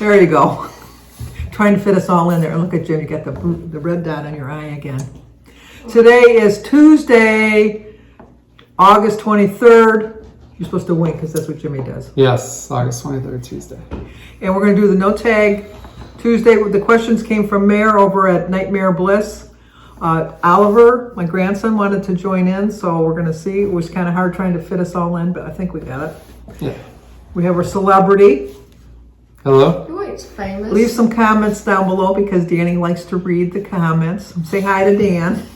There you go. Trying to fit us all in there. Look at Jim, you got the red dot on your eye again. Today is Tuesday, August 23rd. You're supposed to wink because that's what Jimmy does. Yes, August 23rd, Tuesday. And we're going to do the no tag Tuesday. The questions came from Mare over at Nightmare Bliss. Oliver, my grandson, wanted to join in, so we're going to see. It was kind of hard trying to fit us all in, but I think we got it. Yeah. We have our celebrity. Hello? Oh, it's famous. Leave some comments down below because Danny likes to read the comments. Say hi to Dan.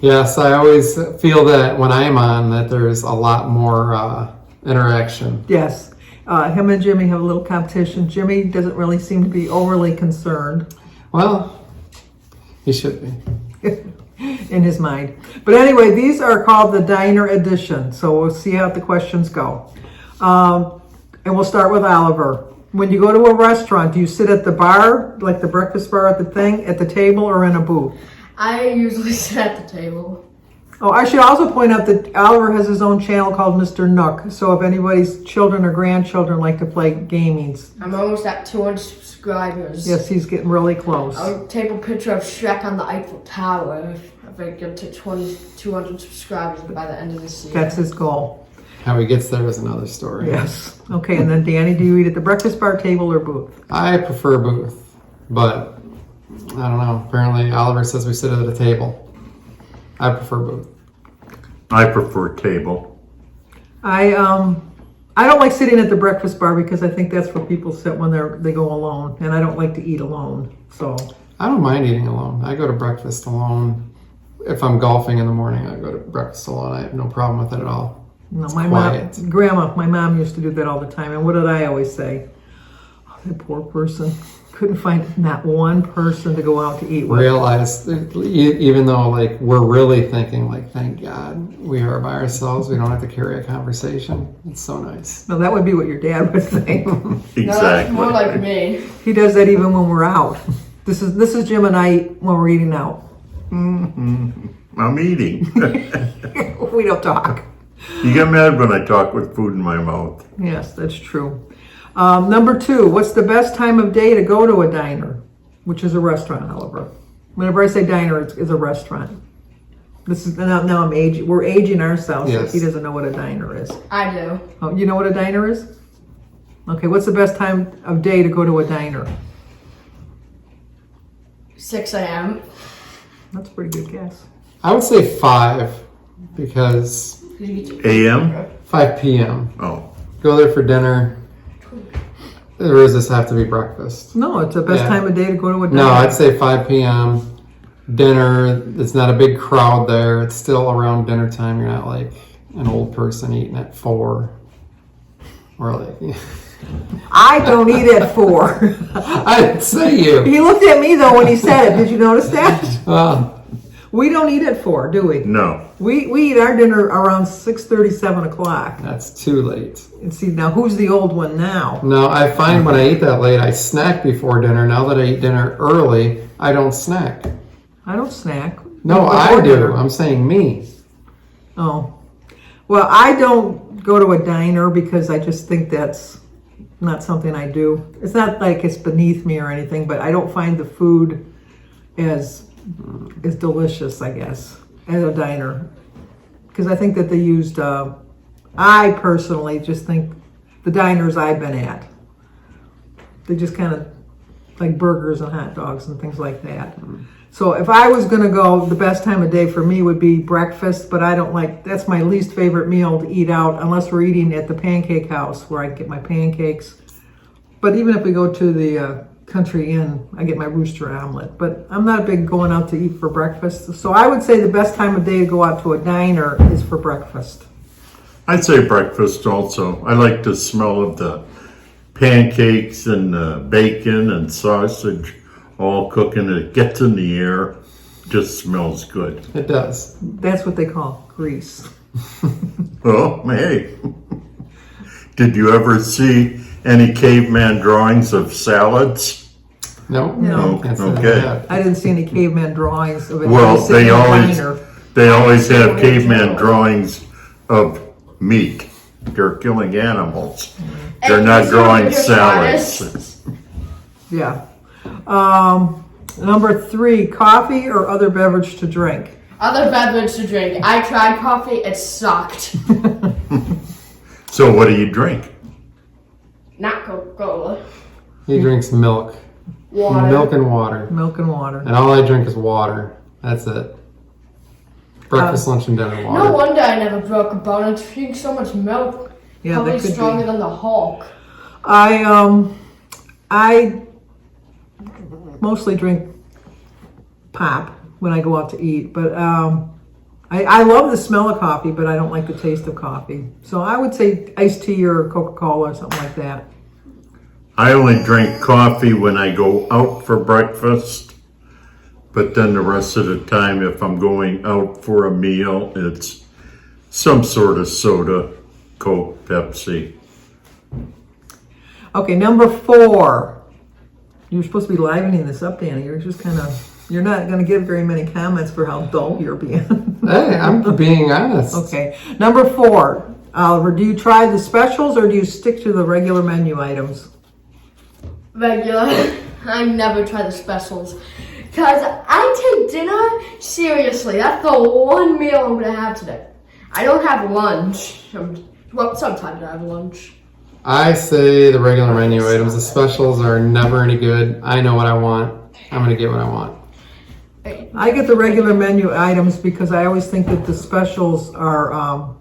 Yes, I always feel that when I'm on that there's a lot more interaction. Yes. Him and Jimmy have a little competition. Jimmy doesn't really seem to be overly concerned. Well, he should be. In his mind. But anyway, these are called the Diner Edition. So we'll see how the questions go. And we'll start with Oliver. When you go to a restaurant, do you sit at the bar, like the breakfast bar at the table, or in a booth? I usually sit at the table. Oh, I should also point out that Oliver has his own channel called Mr. Nook. So if anybody's children or grandchildren like to play gamings. I'm almost at 200 subscribers. Yes, he's getting really close. I'll take a picture of Shrek on the Eiffel Tower if I get to 200 subscribers by the end of this year. That's his goal. How he gets there is another story. Yes. Okay, and then Danny, do you eat at the breakfast bar, table, or booth? I prefer booth, but I don't know. Apparently Oliver says we sit at a table. I prefer booth. I prefer table. I don't like sitting at the breakfast bar because I think that's where people sit when they go alone, and I don't like to eat alone. So I don't mind eating alone. I go to breakfast alone. If I'm golfing in the morning, I go to breakfast alone. I have no problem with it at all. no, It's my quiet. my mom used to do that all the time. And what did I always say? Oh, that poor person couldn't find not one person to go out to eat with. Realize, even though like we're really thinking like, thank God we are by ourselves. We don't have to carry a conversation. It's so nice. No, that would be what your dad would think. Exactly. No, that's more like me. He does that even when we're out. This is Jim and I when we're eating out. I'm eating. We don't talk. You get mad when I talk with food in my mouth. Yes, that's true. Number 2, what's the best time of day to go to a diner? Which is a restaurant, however. Whenever I say diner, it's a restaurant. This is now I'm aging. We're aging ourselves. Yes. So he doesn't know what a diner is. I do. Oh, you know what a diner is? Okay, what's the best time of day to go to a diner? 6 a.m. That's a pretty good guess. I would say 5 because AM? 5 p.m. Oh. Go there for dinner. Or does this have to be breakfast? No, it's the best Yeah. time of day to go to a diner. No, I'd say 5 p.m. Dinner. It's not a big crowd there. It's still around dinner time. You're not like an old person eating at 4. Or like, I don't eat at 4. I didn't say you. He looked at me though when he said it. Did you notice that? Well, We don't eat at 4, do we? No. We eat our dinner around 6:30, 7 o'clock. that's too late. And see, now who's the old one now? No, I find when I eat that late, I snack before dinner. Now that I eat dinner early, I don't snack. I don't snack. No, Before I do. dinner. I'm saying me. Oh. Well, I don't go to a diner because I just think that's not something I do. It's not like it's beneath me or anything, but I don't find the food as delicious, I guess, at a diner. Because I think that they used, I personally just think the diners I've been at, they just kind of like burgers and hot dogs and things like that. So if I was going to go, the best time of day for me would be breakfast, but I don't like, that's my least favorite meal to eat out unless we're eating at the Pancake House where I get my pancakes. But even if we go to the Country Inn, I get my rooster omelet. But I'm not big going out to eat for breakfast. So I would say the best time of day to go out to a diner is for breakfast. I'd say breakfast also. I like the smell of the pancakes and bacon and sausage all cooking. It gets in the air. Just smells good. It does. That's what they call grease. Oh, hey. Did you ever see any caveman drawings of salads? No. No. Can't say Okay. that. I didn't see any caveman drawings of it. Well, sitting in a diner. they always have caveman drawings of meat. They're killing animals. They're Hey, not you drawing see salads. Yeah. Number 3, coffee or other beverage to drink. Other beverage to drink. I tried coffee. It sucked. So what do you drink? Not Coca-Cola. He drinks milk. Water. Milk and water. Milk and water. And all I drink is water. That's it. Breakfast, lunch, and dinner water. No wonder I never broke a bone. I drink so much milk. Yeah, Probably that could stronger be. than the Hulk. I mostly drink pop when I go out to eat, but I love the smell of coffee, but I don't like the taste of coffee. So I would say iced tea or Coca-Cola or something like that. I only drink coffee when I go out for breakfast, but then the rest of the time, if I'm going out for a meal, it's some sort of soda, Coke, Pepsi. Okay, number 4. You're supposed to be livening this up, Danny. You're just you're not going to give very many comments for how dull you're being. Hey, I'm being honest. Okay, number 4. Oliver, do you try the specials or do you stick to the regular menu items? Regular. I never try the specials. Because I take dinner seriously. That's the one meal I'm going to have today. I don't have lunch. Well, sometimes I have lunch. I say the regular menu items. The specials are never any good. I know what I want. I'm going to get what I want. I get the regular menu items because I always think that the specials are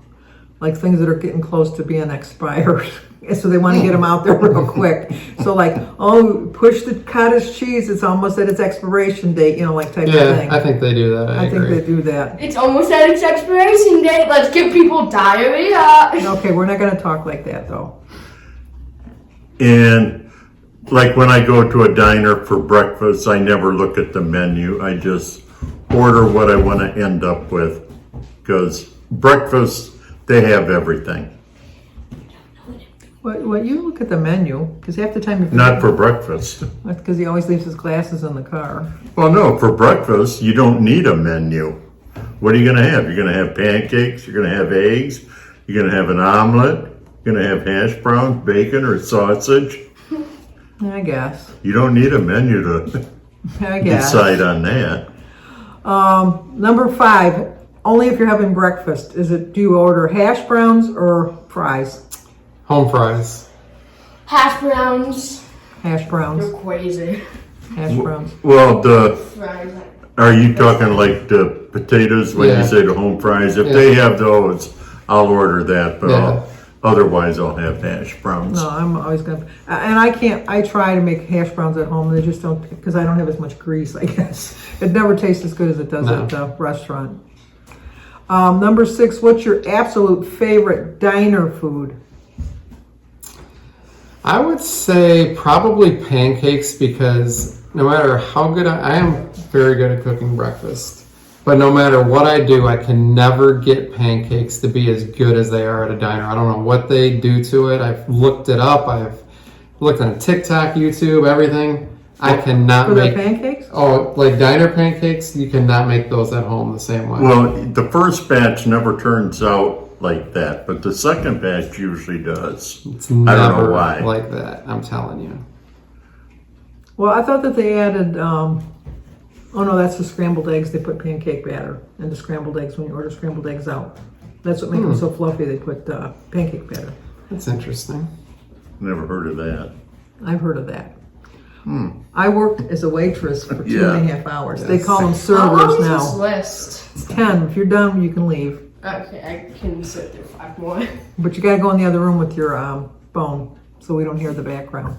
like things that are getting close to being expired. So they want to get them out there real quick. So like, oh, push the cottage cheese. It's almost at its expiration date, like type of thing. Yeah, I think they do that. I think agree. they do that. It's almost at its expiration date. Let's give people diarrhea. Okay, we're not going to talk like that though. And like when I go to a diner for breakfast, I never look at the menu. I just order what I want to end up with. Because breakfast, they have everything. What you look at the menu, because half the time... Not for breakfast. That's because he always leaves his glasses in the car. Well, no, for breakfast, you don't need a menu. What are you going to have? You're going to have pancakes, you're going to have eggs, you're going to have an omelet, you're going to have hash browns, bacon, or sausage. I guess. You don't need a menu to I guess. decide on that. Number 5, only if you're having breakfast. Do you order hash browns or fries? Home fries. Hash browns. Hash browns. You're crazy. Hash browns. Well, Fries. are you talking like the potatoes when Yeah. you say the home fries? If Yeah. they have those, I'll order that, but Yeah. otherwise I'll have hash browns. No, I'm always going to... And I try to make hash browns at home. They just don't... Because I don't have as much grease, I guess. It never tastes as good as it does No. at the restaurant. Number 6, what's your absolute favorite diner food? I would say probably pancakes because no matter how good I am very good at cooking breakfast, but no matter what I do, I can never get pancakes to be as good as they are at a diner. I don't know what they do to it. I've looked it up. I've looked on TikTok, YouTube, everything. I cannot For make their pancakes? Oh, like diner pancakes, you cannot make those at home the same way. Well, the first batch never turns out like that, but the second batch usually does. It's I don't never know why. like that, I'm telling you. Well, I thought that they added... oh no, that's the scrambled eggs. They put pancake batter into scrambled eggs when you order scrambled eggs out. That's what makes them so fluffy. They put pancake batter. That's interesting. Never heard of that. I've heard of that. I worked as a waitress for 2.5 hours. They Yes. call them How long servers is now. this list? It's 10. If you're done, you can leave. Okay, I can sit through 5 more. But you got to go in the other room with your phone so we don't hear the background.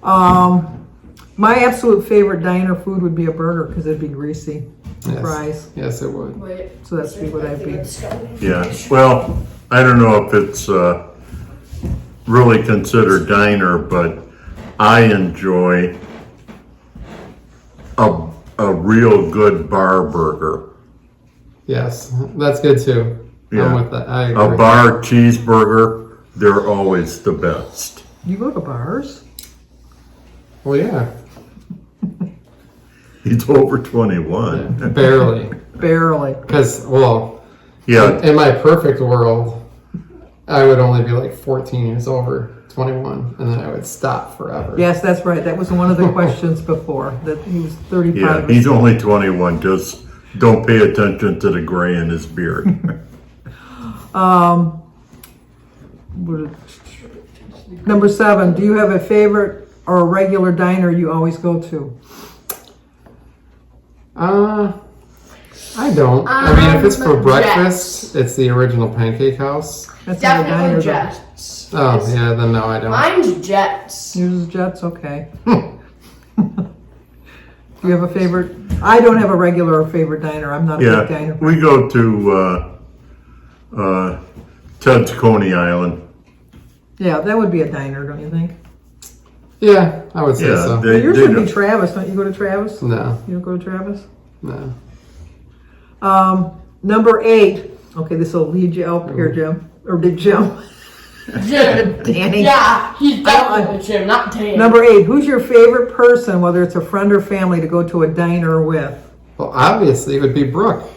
My absolute favorite diner food would be a burger because it'd be greasy. Yes. Fries. Yes, it would. Wait. So that's what I'd be. Yeah, well, I don't know if it's really considered diner, but I enjoy a real good bar burger. Yes, that's good too. Yeah. I'm with that. I agree. A bar cheeseburger, they're always the best. You go to bars? Well, yeah, He's over 21. barely. Barely. Because, well, Yeah, in my perfect world, I would only be like 14 years over 21, and then I would stop forever. Yes, that's right. That was one of the questions before, that he was 35. Yeah, he's only 21. Just don't pay attention to the gray in his beard. Number 7, do you have a favorite or a regular diner you always go to? I don't. I mean, if it's for breakfast, Jets. it's the original Pancake House. That's not a diner, Definitely though. Jets. Oh, yeah, then no, I don't. Mine's Jets. Yours is Jets? Okay. Do you have a favorite? I don't have a regular or favorite diner. I'm not a big Yeah, diner. we go to Ted's Coney Island. Yeah, that would be a diner, don't you think? Yeah, I would say Yeah, so. they, Yours they would be do. Travis. Don't you go to Travis? No, You don't go to Travis? no. Number 8. Okay, this will lead you up here, Jim. Or did Jim? Jim. Danny. Yeah, he's definitely Jim, not Danny. Number 8. Who's your favorite person, whether it's a friend or family, to go to a diner with? Well, obviously, it would be Brooke.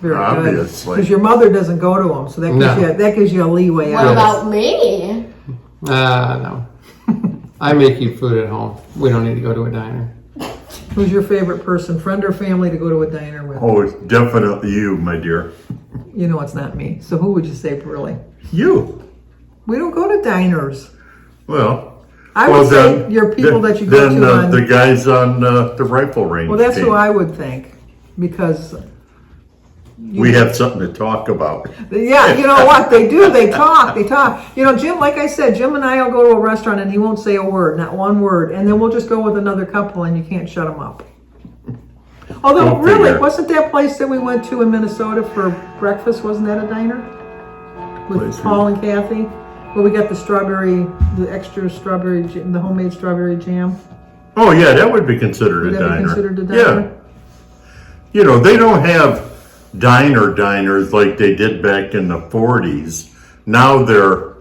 Very Obviously. Because your mother doesn't go to them, so that gives you a leeway What out. about me? No. I make you food at home. We don't need to go to a diner. Who's your favorite person, friend or family, to go to a diner with? Oh, it's definitely you, my dear. You know it's not me. So who would you say, really? You. We don't go to diners. Well, I would say your people that you go then to on... the guys on the rifle range. Well, that's team. who I would think. Because... We have something to talk about. Yeah, you know what? They do. They talk. You know, Jim, like I said, Jim and I will go to a restaurant and he won't say a word, not one word. And then we'll just go with another couple and you can't shut them up. Although, Don't really, figure. wasn't that place that we went to in Minnesota for breakfast, wasn't that a diner? With Place Paul and Kathy? Where we got the extra strawberry, the homemade strawberry jam? Oh, yeah, that would be considered Would a that be diner. considered a Yeah. diner? You know, they don't have diners like they did back in the 40s. Now they're,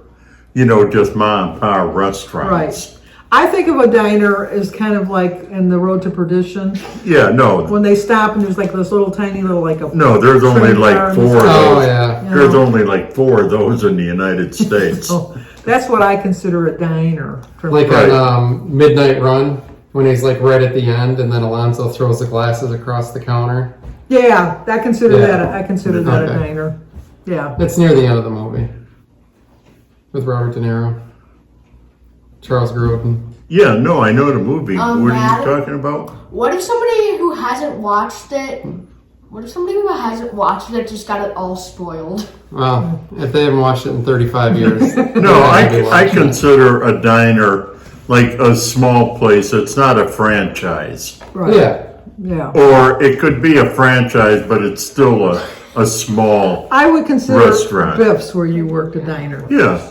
just mom and pop restaurants. Right. I think of a diner as kind of like in The Road to Perdition. Yeah, no. When they stop and there's like this little tiny little like a... No, there's only Trim like car 4 of and those. Oh, yeah. you There's know? only like 4 of those in the United States. Oh, that's what I consider a diner. Like Right. on Midnight Run, when he's like right at the end, and then Alonzo throws the glasses across the counter. Yeah, I consider Yeah. that. I consider that a Okay. diner. Yeah. It's near the end of the movie with Robert De Niro, Charles Grodin. Yeah, no, I know the movie. What are you Madam? talking about? What if somebody who hasn't watched it just got it all spoiled? Well, if they haven't watched it in 35 years. No, I consider a diner like a small place. It's not a franchise. Right. Yeah. Yeah. Or it could be a franchise, but it's still a small. I would consider Restaurant. Biff's where you worked a diner. Yeah.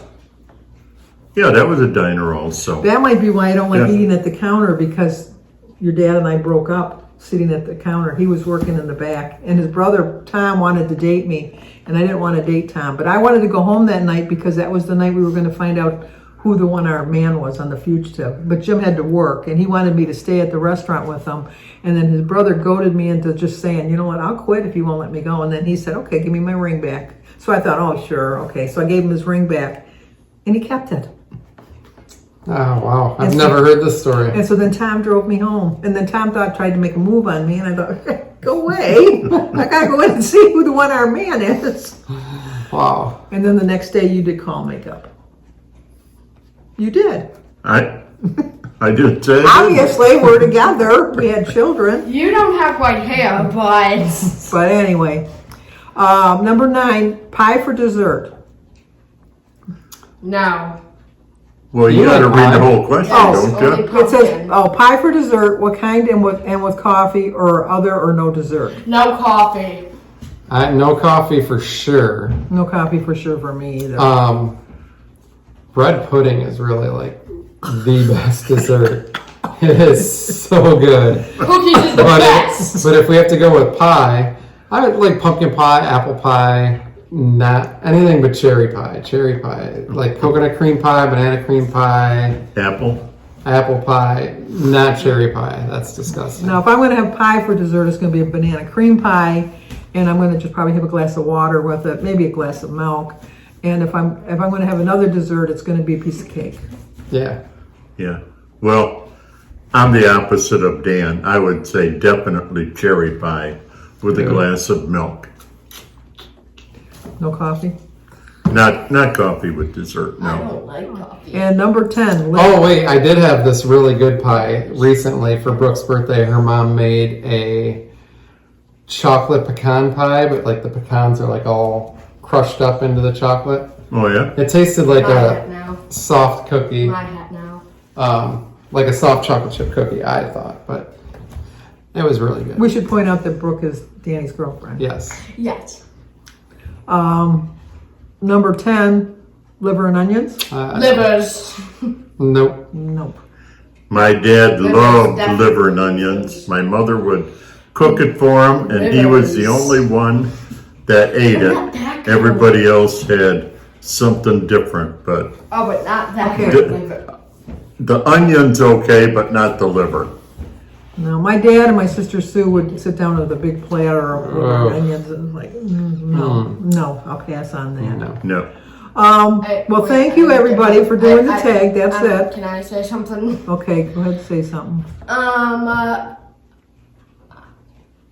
Yeah, that was a diner also. That might be why I don't like Yeah. eating at the counter, because your dad and I broke up sitting at the counter. He was working in the back, and his brother Tom wanted to date me, and I didn't want to date Tom. But I wanted to go home that night because that was the night we were going to find out who the one-armed man was on The Fugitive. But Jim had to work, and he wanted me to stay at the restaurant with him. And then his brother goaded me into just saying, you know what, I'll quit if you won't let me go. And then he said, okay, give me my ring back. So I thought, oh, sure, okay. So I gave him his ring back, and he kept it. Oh, wow. I've And so- never heard this story. And so then Tom drove me home. And then Tom tried to make a move on me, and I thought, go away. I gotta go in and see who the one-armed man is. Wow. And then the next day you did call makeup. You did. I didn't say. Obviously, we're together. We had children. You don't have white hair, but But anyway, number 9, pie for dessert. no. Well, you You got to like read the pie? whole question, Yes, don't only you? It says, pumpkin. pie for dessert. What kind and with coffee or other or no dessert? No coffee. No coffee for sure. No coffee for sure for me either. Bread pudding is really like the best dessert. It is so good. Cookies is the best. But if we have to go with pie, I would like pumpkin pie, apple pie, not anything but cherry pie. Cherry pie, like coconut cream pie, banana cream pie, Apple. apple pie, not cherry pie. That's disgusting. Now, if I'm going to have pie for dessert, it's going to be a banana cream pie, and I'm going to just probably have a glass of water with it, maybe a glass of milk. And if I'm going to have another dessert, it's going to be a piece of cake. Yeah. Yeah. Well, I'm the opposite of Dan. I would say definitely cherry pie with a glass of milk. No coffee. Not coffee with dessert. I No. don't like coffee. And number 10. Oh wait, I did have this really good pie recently for Brooke's birthday. Her mom made a chocolate pecan pie, but like the pecans are like all crushed up into the chocolate. Oh yeah. It tasted like My hat a now. soft cookie, My hat now. like a soft chocolate chip cookie, I thought, but it was really good. We should point out that Brooke is Danny's girlfriend. Yes. Yes. Number 10, liver and onions. Livers. Nope. Nope. My dad Livers, loved definitely. liver and onions. My mother would cook it for him, and he was the Livers. only one that ate But not it. that good. Everybody else had something different, but Oh, but not that Okay. kind of liver. the onion's okay, but not the liver. No, my dad and my sister Sue would sit down with a big platter of liver Oh. and onions, and like, no, I'll pass on that. No. No. Well, thank you everybody for doing the tag. That's it. Can I say something? Okay, go ahead and say something.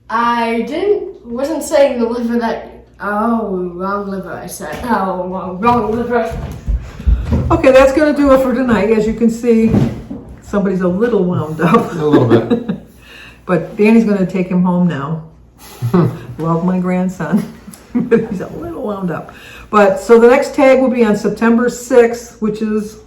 I wasn't saying the liver that, wrong liver, I said. Oh, wrong liver. Okay, that's going to do it for tonight. As you can see, somebody's a little wound up. A little bit. But Danny's going to take him home now. Love my grandson. But he's a little wound up. But so the next tag will be on September 6th, which is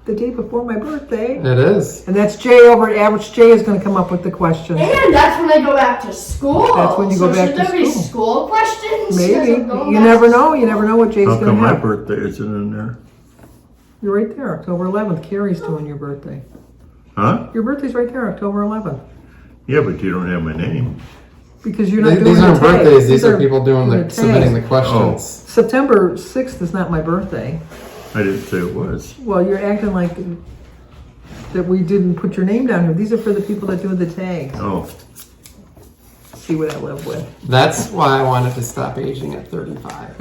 the day before my birthday. It is. And that's Jay over at Average Jay is going to come up with the questions. And that's when I go back to school. That's when you go back should to there be school. school questions? Maybe. Because I'm going You back never to know. You never know what Jay's How going come to my have. birthday isn't in there? You're right there, October 11th. Carrie's doing your birthday. Huh? Your birthday's right there, October 11th. Yeah, but you don't have my name. Because you're not doing These the aren't tags. birthdays. These are people doing the the submitting the tags. questions. September 6th is not my birthday. I didn't say it was. Well, you're acting like that we didn't put your name down here. These are for the people that do the tag. Oh, See what I live with. That's why I wanted to stop aging at 35.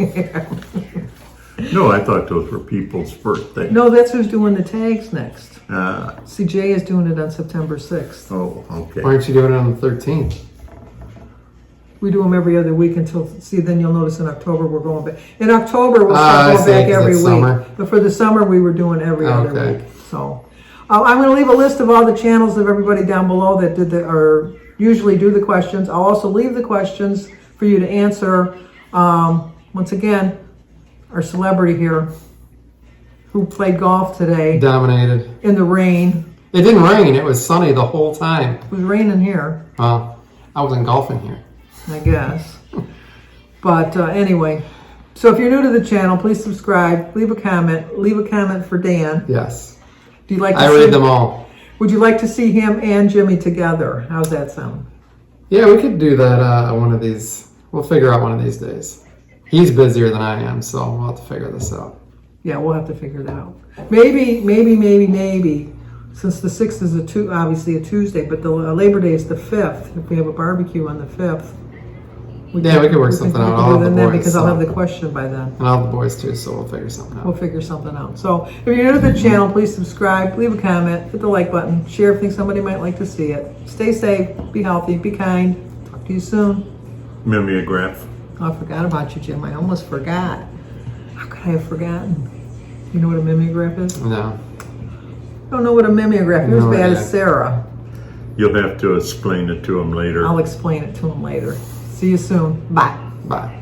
no, I thought those were people's birthdays. No, that's who's doing the tags next. Ah, See, Jay is doing it on September 6th. oh, okay. Why aren't you doing it on the 13th? We do them every other week until, see, then you'll notice in October we're going back. In October, we'll Ah, I start see, going back 'cause every it's week. summer. But for the summer, we were doing every other Okay. week. So I'm going to leave a list of all the channels of everybody down below that did or usually do the questions. I'll also leave the questions for you to answer. Once again, our celebrity here who played golf today Dominated. in the rain. It didn't rain. It was sunny the whole time. It was raining here, Well, I wasn't golfing here. I guess. But anyway, so if you're new to the channel, please subscribe, leave a comment. Leave a comment for Dan. Yes. Do you like to I see, read them all. Would you like to see him and Jimmy together? How's that sound? Yeah, we could do that one of these. We'll figure out one of these days. He's busier than I am, so we'll have to figure this out. Yeah, we'll have to figure that out. Maybe. Since the 6th is obviously a Tuesday, but the Labor Day is the 5th. If we have a barbecue on the 5th, We could work something out. I'll have the boys, because I'll so. have the question by then. And all the boys too, so we'll figure something We'll out. figure something out. So if you're new to the channel, please subscribe, leave a comment, hit the like button, share if you think somebody might like to see it. Stay safe, be healthy, be kind. Talk to you soon. Mimeograph. Oh, I forgot about you, Jim. I almost forgot. How could I have forgotten? You know what a mimeograph is? No. I don't know what a mimeograph is. You're as No bad idea. as Sarah. You'll have to explain it to him later. I'll explain it to him later. See you soon. Bye. Bye.